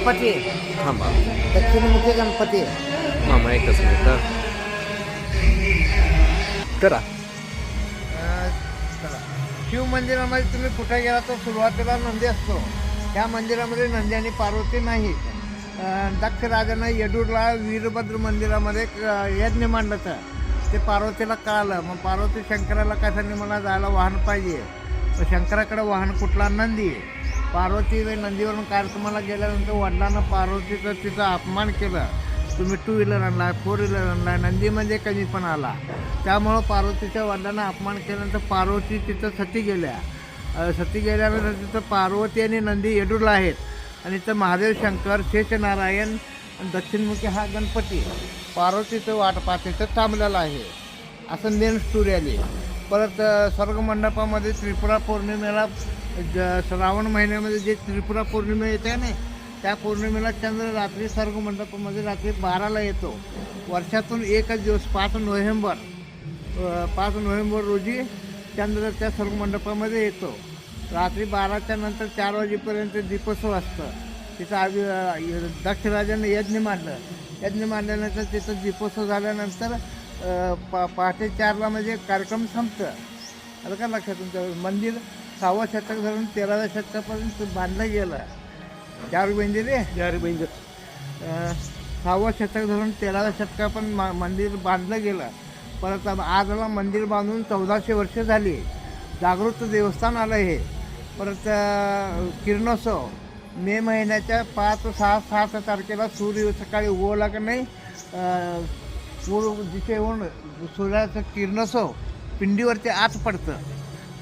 गणपती थांबा दक्षिणमुखी गणपती मामा एकच मिनिट करा. शिव मंदिरामध्ये तुम्ही कुठे गेला तर सुरुवातीला नंदी असतो. त्या मंदिरामध्ये नंदी आणि पार्वती नाही. दक्ष राजानं येडूरला वीरभद्र मंदिरामध्ये एक यज्ञ मांडलं होतं. ते पार्वतीला कळालं. मग पार्वती शंकराला कशाने मला जायला वाहन पाहिजे. मग शंकराकडे वाहन कुठला नंदी. पार्वती नंदीवरून कार्यक्रमाला गेल्यानंतर वडिलांना पार्वतीचं तिचा अपमान केला. तुम्ही 2 व्हीलर आणला 4 व्हीलर आणला नंदी म्हणजे कमी पण आला. त्यामुळं पार्वतीच्या वडिलांना अपमान केल्यानंतर पार्वती तिथं सती गेल्यानंतर तिथं पार्वती आणि नंदी येडूरला आहेत. आणि इथं महादेव शंकर शेषनारायण आणि दक्षिणमुखी हा गणपती पार्वतीचं वाट पाहत तिथं थांबलेला आहे. असं मेन स्टोरी आली. परत स्वर्गमंडपामध्ये त्रिपुरा पौर्णिमेला श्रावण महिन्यामध्ये जे त्रिपुरा पौर्णिमा येते ना त्या पौर्णिमेला चंद्र रात्री स्वर्गमंडपामध्ये रात्री 12ला येतो. वर्षातून एकच दिवस 5 नोव्हेंबर रोजी चंद्र त्या स्वर्गमंडपामध्ये येतो. रात्री 12च्या नंतर 4 वाजेपर्यंत दीपोत्सव असतं. तिथं दक्ष राजाने यज्ञ मांडल्यानंतर तिथं दीपोत्सव झाल्यानंतर पहाटे 4ला म्हणजे कार्यक्रम संपतं. आलं का लक्षात तुमचं. मंदिर 6व्या शतक धरून 13व्या शतकापर्यंत बांधलं गेलं. जारू बेंजीर 6व्या शतक धरून 13व्या शतकापर्यंत मंदिर बांधलं गेलं. परत आजला मंदिर बांधून 1400 वर्ष झाली. जागृत देवस्थान आलं हे. परत किरणोत्सव मे महिन्याच्या 5, 6, 7 तारखेला सूर्य सकाळी उगवला का नाही पूर्व दिशेहून सूर्याचं किरणोत्सव पिंडीवरती आत पडतं.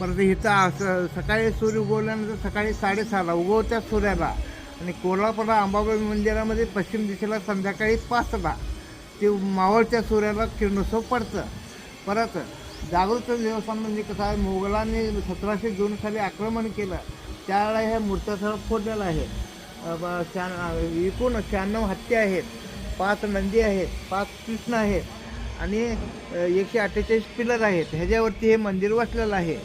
परत इथं सकाळी सूर्य उगवल्यानंतर सकाळी 6:30ला उगवत्या सूर्याला. आणि कोल्हापूरला अंबाबाई मंदिरामध्ये पश्चिम दिशेला संध्याकाळी 5ला ते मावळत्या सूर्याला किरणोत्सव पडतं. परत जागृत देवस्थान म्हणजे कसं आहे मोगलांनी 1702 साली आक्रमण केलं त्यावेळेला ह्या मूर्त्यासह फोडलेलं आहे. एकूण 96 हत्ती आहेत, 5 नंदी आहेत, 5 कृष्ण आहेत आणि 148 पिलर आहेत. ह्याच्यावरती हे मंदिर वसलेलं आहे.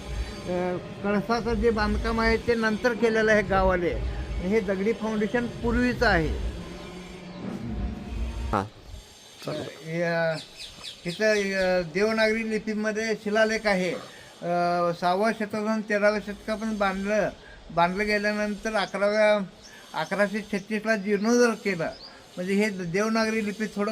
कळसाचं जे बांधकाम आहे ते नंतर केलेलं आहे गावाले. हे दगडी फाउंडेशन पूर्वीचं आहे. हां इथं देवनागरी लिपीमध्ये शिलालेख आहे. 6व्या शतकातून 13व्या शतकापर्यंत बांधलं गेल्यानंतर 1136ला जीर्णोद्धार केलं. म्हणजे हे देवनागरी लिपी थोडं